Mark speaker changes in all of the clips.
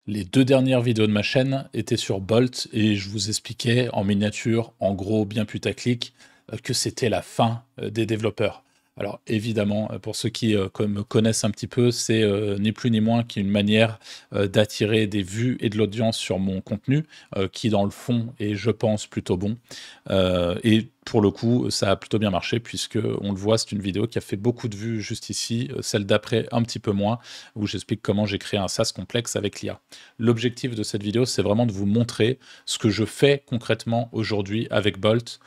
Speaker 1: Les 2 dernières vidéos de ma chaîne étaient sur Bolt et je vous expliquais en miniature, en gros bien putaclic, que c'était la fin, des développeurs. Alors évidemment, pour ceux qui, me connaissent un petit peu, c'est, ni plus ni moins qu'une manière, d'attirer des vues et de l'audience sur mon contenu, qui dans le fond est, je pense, plutôt bon. Et pour le coup, ça a plutôt bien marché puisque on le voit, c'est une vidéo qui a fait beaucoup de vues juste ici, celle d'après un petit peu moins, où j'explique comment j'ai créé un SaaS complexe avec l'IA. L'objectif de cette vidéo, c'est vraiment de vous montrer ce que je fais concrètement aujourd'hui avec Bolt.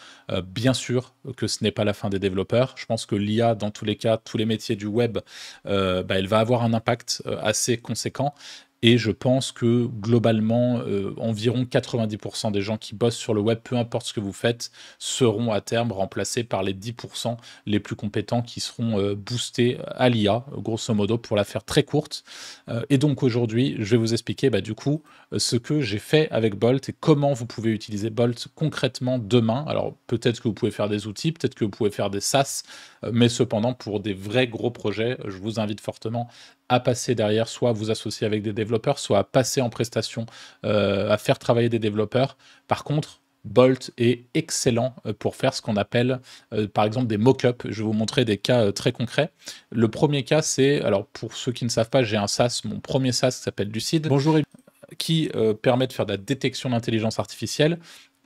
Speaker 1: Bien sûr que ce n'est pas la fin des développeurs. Je pense que l'IA, dans tous les cas, tous les métiers du web, elle va avoir un impact assez conséquent. Et je pense que globalement, environ 90% des gens qui bossent sur le web, peu importe ce que vous faites, seront à terme remplacés par les 10% les plus compétents qui seront boostés à l'IA, grosso modo, pour la faire très courte. Et donc aujourd'hui, je vais vous expliquer du coup ce que j'ai fait avec Bolt et comment vous pouvez utiliser Bolt concrètement demain. Alors peut-être que vous pouvez faire des outils, peut-être que vous pouvez faire des SaaS, mais cependant pour des vrais gros projets, je vous invite fortement à passer derrière, soit à vous associer avec des développeurs, soit à passer en prestation, à faire travailler des développeurs. Par contre, Bolt est excellent pour faire ce qu'on appelle, par exemple, des mock-ups. Je vais vous montrer des cas très concrets. Le premier cas, c'est, alors pour ceux qui ne savent pas, j'ai un SaaS, mon premier SaaS qui s'appelle Lucide. Bonjour, qui permet de faire de la détection d'intelligence artificielle.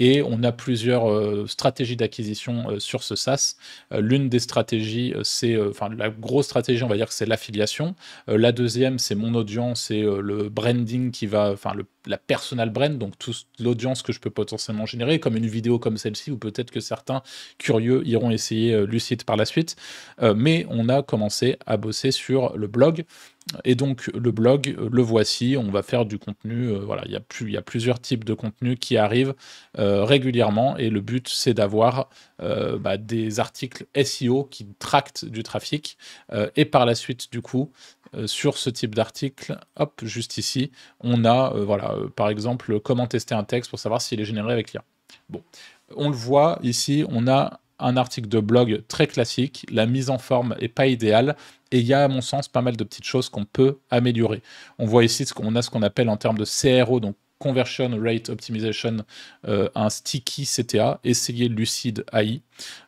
Speaker 1: Et on a plusieurs stratégies d'acquisition sur ce SaaS. L'une des stratégies, c'est, enfin la grosse stratégie, on va dire que c'est l'affiliation. La deuxième, c'est mon audience et le branding qui va, enfin la personal brand, donc toute l'audience que je peux potentiellement générer, comme une vidéo comme celle-ci, ou peut-être que certains curieux iront essayer Lucide par la suite. Mais on a commencé à bosser sur le blog. Et donc le blog, le voici, on va faire du contenu, voilà, il y a plusieurs types de contenus qui arrivent régulièrement et le but c'est d'avoir des articles SEO qui tractent du trafic et par la suite du coup sur ce type d'article, hop, juste ici, on a par exemple comment tester un texte pour savoir s'il est généré avec l'IA. Bon, on le voit ici, on a un article de blog très classique, la mise en forme est pas idéale, et il y a à mon sens pas mal de petites choses qu'on peut améliorer. On voit ici qu'on a ce qu'on appelle en termes de CRO, donc Conversion Rate Optimization, un sticky CTA, essayer Lucide AI.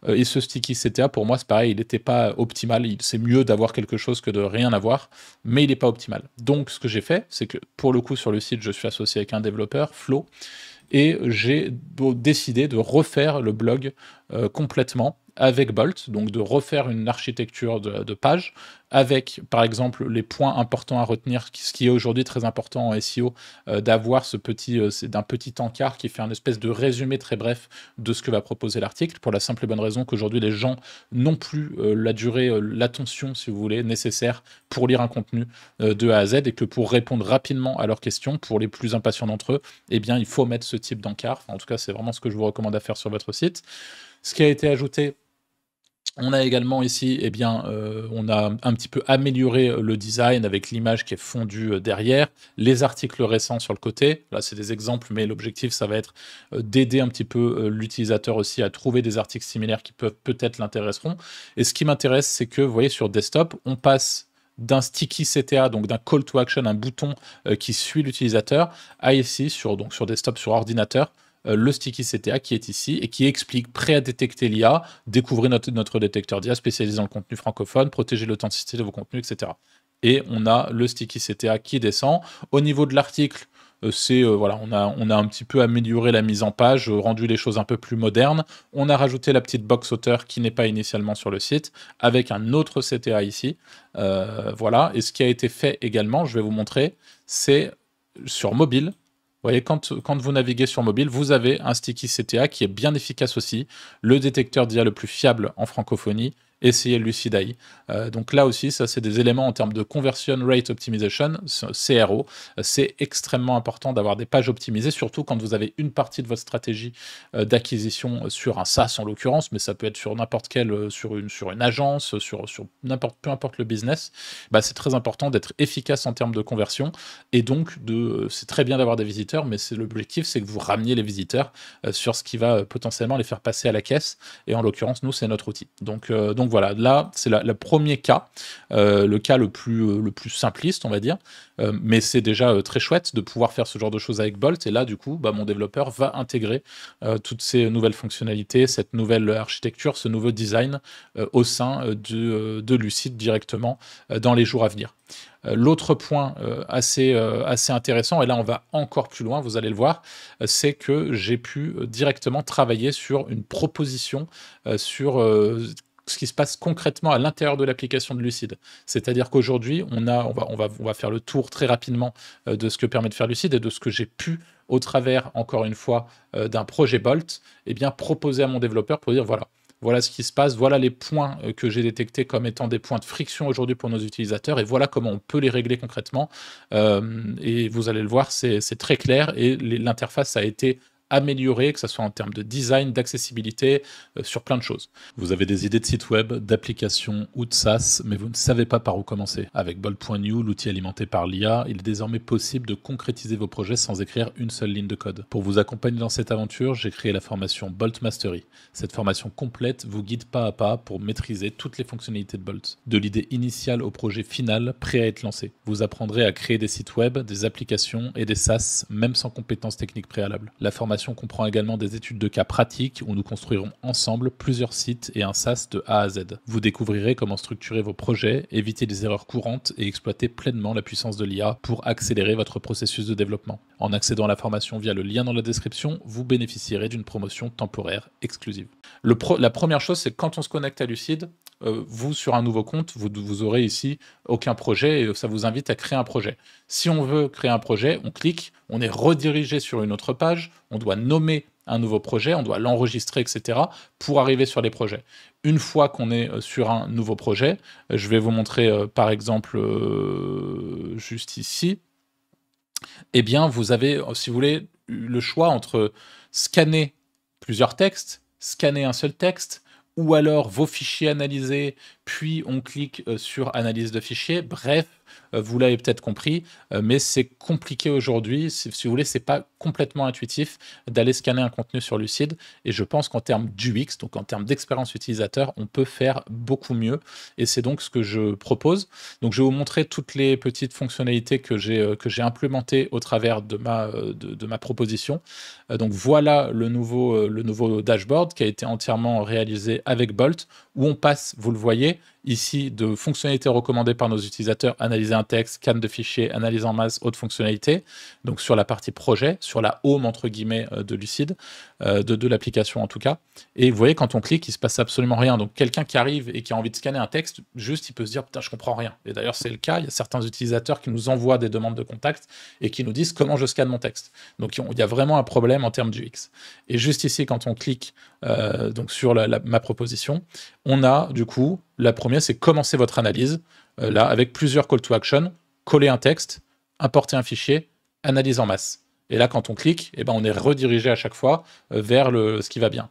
Speaker 1: Et ce sticky CTA, pour moi, c'est pareil, il n'était pas optimal. C'est mieux d'avoir quelque chose que de rien avoir, mais il n'est pas optimal. Donc, ce que j'ai fait, c'est que pour le coup, sur le site, je suis associé avec un développeur, Flo, et j'ai décidé de refaire le blog complètement avec Bolt, donc de refaire une architecture de page avec, par exemple, les points importants à retenir, ce qui est aujourd'hui très important en SEO, d'avoir c'est d'un petit encart qui fait un espèce de résumé très bref de ce que va proposer l'article, pour la simple et bonne raison qu'aujourd'hui les gens n'ont plus la durée, l'attention, si vous voulez, nécessaire pour lire un contenu de A à Z, et que pour répondre rapidement à leurs questions, pour les plus impatients d'entre eux, eh bien, il faut mettre ce type d'encart. Enfin, en tout cas, c'est vraiment ce que je vous recommande à faire sur votre site. Ce qui a été ajouté, on a également ici, on a un petit peu amélioré le design avec l'image qui est fondue derrière, les articles récents sur le côté. Là, c'est des exemples, mais l'objectif, ça va être d'aider un petit peu l'utilisateur aussi à trouver des articles similaires qui peuvent peut-être l'intéresseront. Et ce qui m'intéresse, c'est que, vous voyez, sur desktop, on passe d'un sticky CTA, donc d'un call to action, un bouton qui suit l'utilisateur, à ici, sur desktop, sur ordinateur, le sticky CTA qui est ici et qui explique prêt à détecter l'IA, découvrez notre détecteur d'IA spécialisé dans le contenu francophone, protégez l'authenticité de vos contenus, etc. Et on a le sticky CTA qui descend. Au niveau de l'article, on a un petit peu amélioré la mise en page, rendu les choses un peu plus modernes. On a rajouté la petite box auteur qui n'est pas initialement sur le site, avec un autre CTA ici. Voilà. Et ce qui a été fait également, je vais vous montrer, c'est sur mobile. Vous voyez, quand vous naviguez sur mobile, vous avez un sticky CTA qui est bien efficace aussi, le détecteur d'IA le plus fiable en francophonie, essayez Lucid AI. Donc là aussi, ça c'est des éléments en termes de Conversion Rate Optimization, CRO. C'est extrêmement important d'avoir des pages optimisées, surtout quand vous avez une partie de votre stratégie d'acquisition sur un SaaS en l'occurrence, mais ça peut être sur n'importe quelle, sur une agence, sur peu importe le business. C'est très important d'être efficace en termes de conversion, et donc c'est très bien d'avoir des visiteurs, mais l'objectif, c'est que vous rameniez les visiteurs sur ce qui va potentiellement les faire passer à la caisse, et en l'occurrence, nous, c'est notre outil. Donc voilà, là, c'est le premier cas, le cas le plus simpliste, on va dire. Mais c'est déjà très chouette de pouvoir faire ce genre de choses avec Bolt. Et là, du coup, mon développeur va intégrer toutes ces nouvelles fonctionnalités, cette nouvelle architecture, ce nouveau design au sein de Lucid directement dans les jours à venir. L'autre point assez intéressant, et là on va encore plus loin, vous allez le voir, c'est que j'ai pu directement travailler sur une proposition sur ce qui se passe concrètement à l'intérieur de l'application de Lucid. C'est-à-dire qu'aujourd'hui, on va faire le tour très rapidement de ce que permet de faire Lucid et de ce que j'ai pu, au travers, encore une fois, d'un projet Bolt, proposer à mon développeur pour dire voilà ce qui se passe, voilà les points que j'ai détectés comme étant des points de friction aujourd'hui pour nos utilisateurs, et voilà comment on peut les régler concrètement. Et vous allez le voir, c'est très clair, et l'interface a été améliorée, que ce soit en termes de design, d'accessibilité, sur plein de choses. Vous avez des idées de site web, d'applications ou de SaaS, mais vous ne savez pas par où commencer. Avec Bolt.new, l'outil alimenté par l'IA, il est désormais possible de concrétiser vos projets sans écrire une seule ligne de code. Pour vous accompagner dans cette aventure, j'ai créé la formation Bolt Mastery. Cette formation complète vous guide pas à pas pour maîtriser toutes les fonctionnalités de Bolt. De l'idée initiale au projet final, prêt à être lancé. Vous apprendrez à créer des sites web, des applications et des SaaS, même sans compétences techniques préalables. La formation comprend également des études de cas pratiques où nous construirons ensemble plusieurs sites et un SaaS de A à Z. Vous découvrirez comment structurer vos projets, éviter les erreurs courantes et exploiter pleinement la puissance de l'IA pour accélérer votre processus de développement. En accédant à la formation via le lien dans la description, vous bénéficierez d'une promotion temporaire exclusive. La première chose, c'est que quand on se connecte à Lucid, vous, sur un nouveau compte, vous aurez ici aucun projet et ça vous invite à créer un projet. Si on veut créer un projet, on clique, on est redirigé sur une autre page, on doit nommer un nouveau projet, on doit l'enregistrer, etc. pour arriver sur les projets. Une fois qu'on est sur un nouveau projet, je vais vous montrer par exemple juste ici, vous avez, si vous voulez, le choix entre scanner plusieurs textes, scanner un seul texte, ou alors vos fichiers analysés, puis on clique sur analyse de fichiers. Bref, vous l'avez peut-être compris, mais c'est compliqué aujourd'hui. Si vous voulez, c'est pas complètement intuitif d'aller scanner un contenu sur Lucid. Et je pense qu'en termes d'UX, donc en termes d'expérience utilisateur, on peut faire beaucoup mieux. Et c'est donc ce que je propose. Donc, je vais vous montrer toutes les petites fonctionnalités que j'ai implémentées au travers de ma proposition. Donc, voilà le nouveau dashboard qui a été entièrement réalisé avec Bolt, où on passe, vous le voyez, ici, de fonctionnalités recommandées par nos utilisateurs, analyser un texte, scan de fichiers, analyse en masse, autres fonctionnalités, donc sur la partie projet, sur la home, entre guillemets, de Lucid, de l'application en tout cas. Et vous voyez, quand on clique, il se passe absolument rien. Donc quelqu'un qui arrive et qui a envie de scanner un texte, juste, il peut se dire, putain, je comprends rien. Et d'ailleurs, c'est le cas, il y a certains utilisateurs qui nous envoient des demandes de contact et qui nous disent comment je scanne mon texte. Donc il y a vraiment un problème en termes d'UX. Et juste ici, quand on clique donc sur ma proposition, on a du coup, la première, c'est commencer votre analyse, là, avec plusieurs call to action, coller un texte, importer un fichier, analyse en masse. Et là, quand on clique, on est redirigé à chaque fois vers ce qui va bien.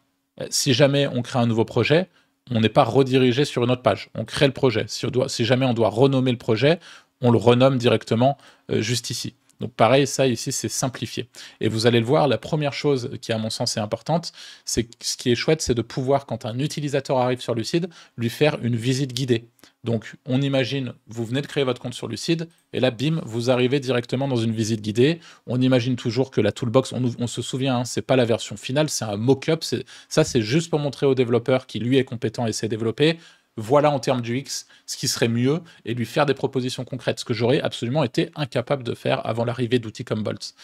Speaker 1: Si jamais on crée un nouveau projet, on n'est pas redirigé sur une autre page. On crée le projet. Si jamais on doit renommer le projet, on le renomme directement juste ici. Donc pareil, ça ici, c'est simplifié. Et vous allez le voir, la première chose qui, à mon sens, est importante, c'est ce qui est chouette, c'est de pouvoir, quand un utilisateur arrive sur Lucid, lui faire une visite guidée. Donc on imagine, vous venez de créer votre compte sur Lucid, et là, bim, vous arrivez directement dans une visite guidée. On imagine toujours que la toolbox, on se souvient, c'est pas la version finale, c'est un mock-up. Ça, c'est juste pour montrer au développeur qui, lui, est compétent et sait développer. Voilà en termes du X ce qui serait mieux et lui faire des propositions concrètes, ce que j'aurais absolument été incapable de faire avant l'arrivée d'outils comme Bolt.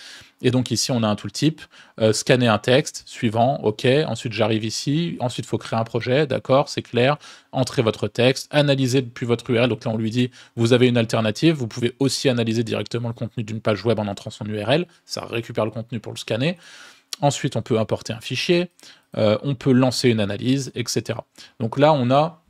Speaker 1: Et donc ici, on a un tooltip, scanner un texte, suivant, ok, ensuite j'arrive ici, ensuite il faut créer un projet, d'accord, c'est clair, entrez votre texte, analysez depuis votre URL, donc là on lui dit, vous avez une alternative, vous pouvez aussi analyser directement le contenu d'une page web en entrant son URL, ça récupère le contenu pour le scanner. Ensuite, on peut importer un fichier, on peut lancer une analyse, etc. Donc là, on a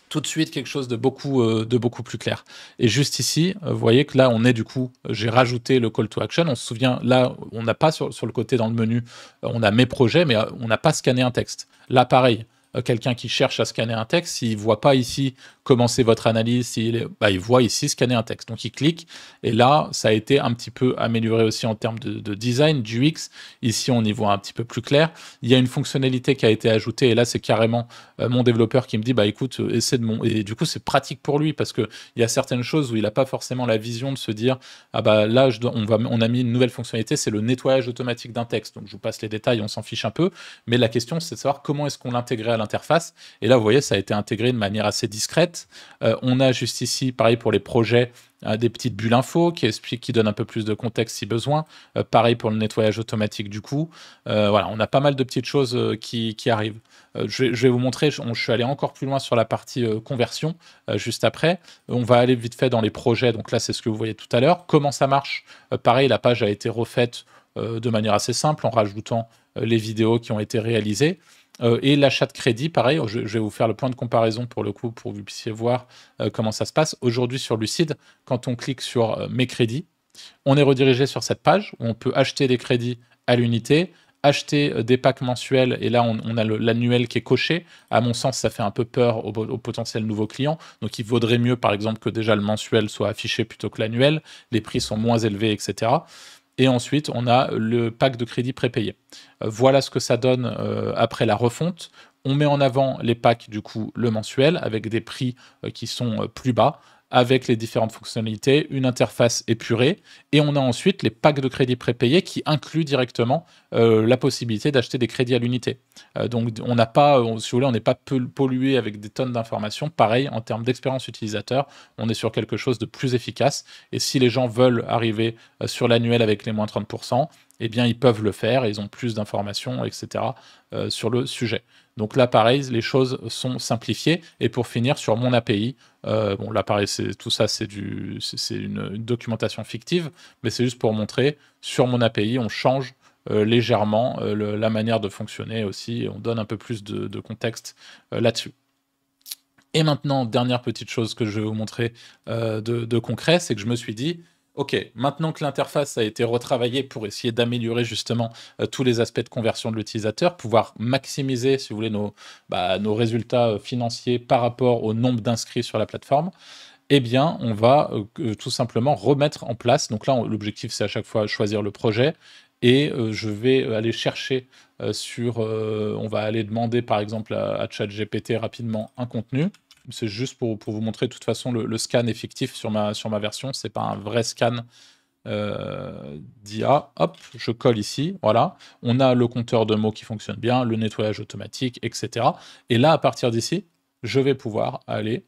Speaker 1: tout de suite quelque chose de beaucoup plus clair. Et juste ici, vous voyez que là, on est du coup, j'ai rajouté le call to action. On se souvient, là, on n'a pas sur le côté dans le menu, on a mes projets, mais on n'a pas scanné un texte. Là, pareil, quelqu'un qui cherche à scanner un texte, s'il ne voit pas ici commencer votre analyse, il voit ici scanner un texte. Donc il clique, et là, ça a été un petit peu amélioré aussi en termes de design, du UX. Ici, on y voit un petit peu plus clair. Il y a une fonctionnalité qui a été ajoutée, et là, c'est carrément mon développeur qui me dit, bah écoute, essaie de mon... Et du coup, c'est pratique pour lui, parce qu'il y a certaines choses où il n'a pas forcément la vision de se dire, ah bah là, on a mis une nouvelle fonctionnalité, c'est le nettoyage automatique d'un texte. Donc je vous passe les détails, on s'en fiche un peu, mais la question, c'est de savoir comment est-ce qu'on l'intégrait à l'interface. Et là, vous voyez, ça a été intégré de manière assez discrète. On a juste ici, pareil pour les projets, des petites bulles info qui donnent un peu plus de contexte si besoin. Pareil pour le nettoyage automatique du coup. Voilà, on a pas mal de petites choses qui arrivent. Je vais vous montrer, je suis allé encore plus loin sur la partie conversion juste après. On va aller vite fait dans les projets, donc là c'est ce que vous voyez tout à l'heure. Comment ça marche? Pareil, la page a été refaite de manière assez simple en rajoutant les vidéos qui ont été réalisées. Et l'achat de crédit, pareil, je vais vous faire le point de comparaison pour le coup, pour que vous puissiez voir comment ça se passe. Aujourd'hui sur Lucide, quand on clique sur mes crédits, on est redirigé sur cette page où on peut acheter des crédits à l'unité, acheter des packs mensuels, et là on a l'annuel qui est coché. À mon sens, ça fait un peu peur aux potentiels nouveaux clients, donc il vaudrait mieux par exemple que déjà le mensuel soit affiché plutôt que l'annuel, les prix sont moins élevés, etc. Et ensuite, on a le pack de crédit prépayé. Voilà ce que ça donne après la refonte. On met en avant les packs, du coup, le mensuel, avec des prix qui sont plus bas, avec les différentes fonctionnalités, une interface épurée, et on a ensuite les packs de crédit prépayés qui incluent directement la possibilité d'acheter des crédits à l'unité. Donc on n'a pas, si vous voulez, on n'est pas pollué avec des tonnes d'informations. Pareil, en termes d'expérience utilisateur, on est sur quelque chose de plus efficace, et si les gens veulent arriver sur l'annuel avec les moins 30%, eh bien ils peuvent le faire, et ils ont plus d'informations, etc. Sur le sujet. Donc là, pareil, les choses sont simplifiées. Et pour finir, sur mon API, bon, là, pareil, tout ça, c'est une documentation fictive, mais c'est juste pour montrer, sur mon API, on change légèrement la manière de fonctionner aussi, et on donne un peu plus de contexte là-dessus. Et maintenant, dernière petite chose que je vais vous montrer de concret, c'est que je me suis dit, ok, maintenant que l'interface a été retravaillée pour essayer d'améliorer justement tous les aspects de conversion de l'utilisateur, pouvoir maximiser, si vous voulez, nos résultats financiers par rapport au nombre d'inscrits sur la plateforme, eh bien, on va tout simplement remettre en place. Donc là, l'objectif, c'est à chaque fois choisir le projet, et je vais aller chercher on va aller demander par exemple à ChatGPT rapidement un contenu. C'est juste pour vous montrer, de toute façon, le scan est fictif sur ma version, c'est pas un vrai scan d'IA. Hop, je colle ici, voilà. On a le compteur de mots qui fonctionne bien, le nettoyage automatique, etc. Et là, à partir d'ici, je vais pouvoir aller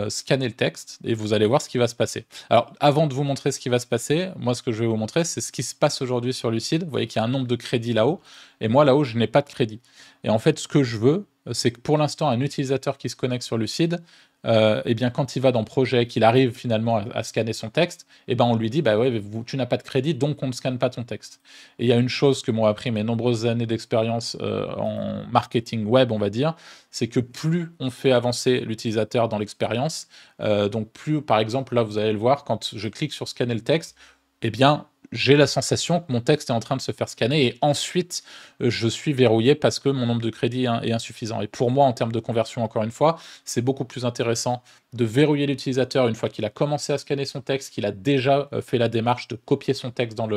Speaker 1: scanner le texte, et vous allez voir ce qui va se passer. Alors, avant de vous montrer ce qui va se passer, moi, ce que je vais vous montrer, c'est ce qui se passe aujourd'hui sur Lucide. Vous voyez qu'il y a un nombre de crédits là-haut, et moi, là-haut, je n'ai pas de crédit. Et en fait, ce que je veux, c'est que pour l'instant, un utilisateur qui se connecte sur Lucide, eh bien, quand il va dans Projet, qu'il arrive finalement à scanner son texte, eh ben, on lui dit, bah ouais, tu n'as pas de crédit, donc on ne scanne pas ton texte. Et il y a une chose que m'ont appris mes nombreuses années d'expérience en marketing web, on va dire, c'est que plus on fait avancer l'utilisateur dans l'expérience, donc plus, par exemple, là, vous allez le voir, quand je clique sur scanner le texte, eh bien, j'ai la sensation que mon texte est en train de se faire scanner, et ensuite, je suis verrouillé parce que mon nombre de crédits est insuffisant. Et pour moi, en termes de conversion, encore une fois, c'est beaucoup plus intéressant de verrouiller l'utilisateur une fois qu'il a commencé à scanner son texte, qu'il a déjà fait la démarche de copier son texte dans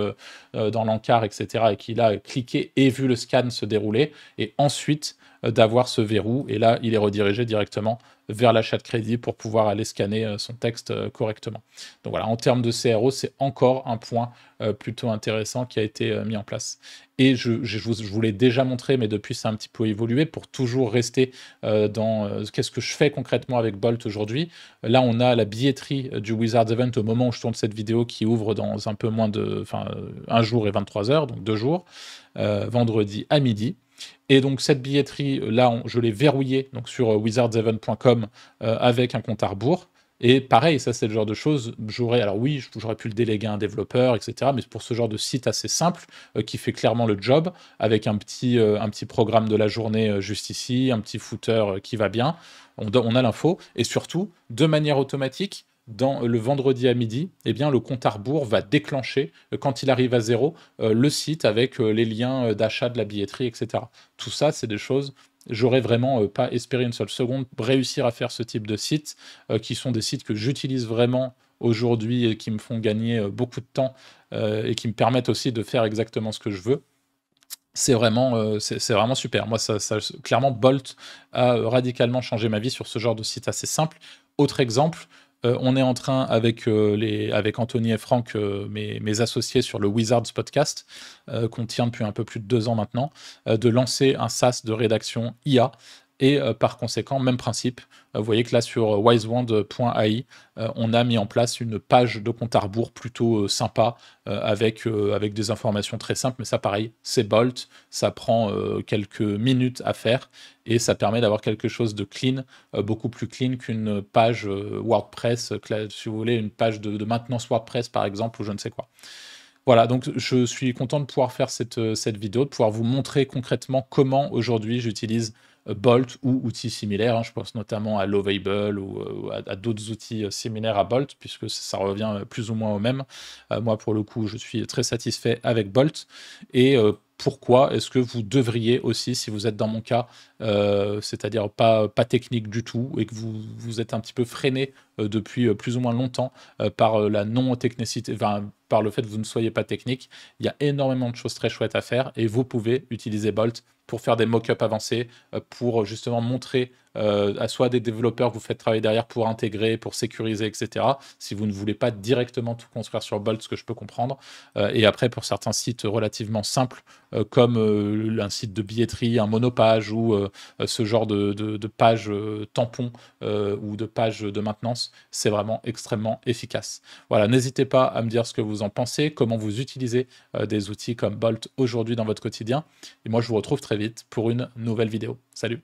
Speaker 1: l'encart, etc., et qu'il a cliqué et vu le scan se dérouler, et ensuite d'avoir ce verrou, et là, il est redirigé directement vers l'achat de crédit pour pouvoir aller scanner son texte correctement. Donc voilà, en termes de CRO, c'est encore un point plutôt intéressant qui a été mis en place. Et je vous l'ai déjà montré, mais depuis, ça a un petit peu évolué pour toujours rester dans qu'est-ce que je fais concrètement avec Bolt aujourd'hui. Là, on a la billetterie du Wizards Event au moment où je tourne cette vidéo, qui ouvre dans un peu moins de... Enfin, 1 jour et 23 heures, donc 2 jours, vendredi à midi. Et donc cette billetterie, là, je l'ai verrouillée donc, sur wizardsevent.com avec un compte à rebours. Et pareil, ça c'est le genre de choses, alors oui, j'aurais pu le déléguer à un développeur, etc. Mais pour ce genre de site assez simple, qui fait clairement le job, avec un petit programme de la journée juste ici, un petit footer qui va bien, on a l'info. Et surtout, de manière automatique, dans le vendredi à midi, eh bien, le compte à rebours va déclencher, quand il arrive à 0, le site avec les liens d'achat de la billetterie, etc. Tout ça, c'est des choses j'aurais vraiment pas espéré une seule seconde réussir à faire ce type de sites, qui sont des sites que j'utilise vraiment aujourd'hui et qui me font gagner beaucoup de temps et qui me permettent aussi de faire exactement ce que je veux. C'est vraiment super. Moi, clairement, Bolt a radicalement changé ma vie sur ce genre de site assez simple. Autre exemple, on est en train avec Anthony et Franck, mes associés sur le Wizards podcast, qu'on tient depuis un peu plus de 2 ans maintenant, de lancer un SaaS de rédaction IA. Et par conséquent, même principe. Vous voyez que là, sur wisewand.ai, on a mis en place une page de compte à rebours plutôt sympa, avec des informations très simples. Mais ça, pareil, c'est Bolt. Ça prend quelques minutes à faire et ça permet d'avoir quelque chose de clean, beaucoup plus clean qu'une page WordPress, si vous voulez, une page de maintenance WordPress, par exemple, ou je ne sais quoi. Voilà, donc je suis content de pouvoir faire cette vidéo, de pouvoir vous montrer concrètement comment aujourd'hui j'utilise Bolt ou outils similaires, hein. Je pense notamment à Lovable ou à d'autres outils similaires à Bolt, puisque ça revient plus ou moins au même. Moi, pour le coup, je suis très satisfait avec Bolt. Et pourquoi est-ce que vous devriez aussi, si vous êtes dans mon cas, c'est-à-dire pas technique du tout, et que vous êtes un petit peu freiné depuis plus ou moins longtemps par la non-technicité, enfin, par le fait que vous ne soyez pas technique, il y a énormément de choses très chouettes à faire et vous pouvez utiliser Bolt pour faire des mock-ups avancés, pour justement montrer à soit des développeurs que vous faites travailler derrière pour intégrer, pour sécuriser, etc. Si vous ne voulez pas directement tout construire sur Bolt, ce que je peux comprendre. Et après, pour certains sites relativement simples, comme un site de billetterie, un monopage ou ce genre de page tampon ou de page de maintenance, c'est vraiment extrêmement efficace. Voilà, n'hésitez pas à me dire ce que vous en pensez, comment vous utilisez des outils comme Bolt aujourd'hui dans votre quotidien. Et moi, je vous retrouve très vite pour une nouvelle vidéo. Salut!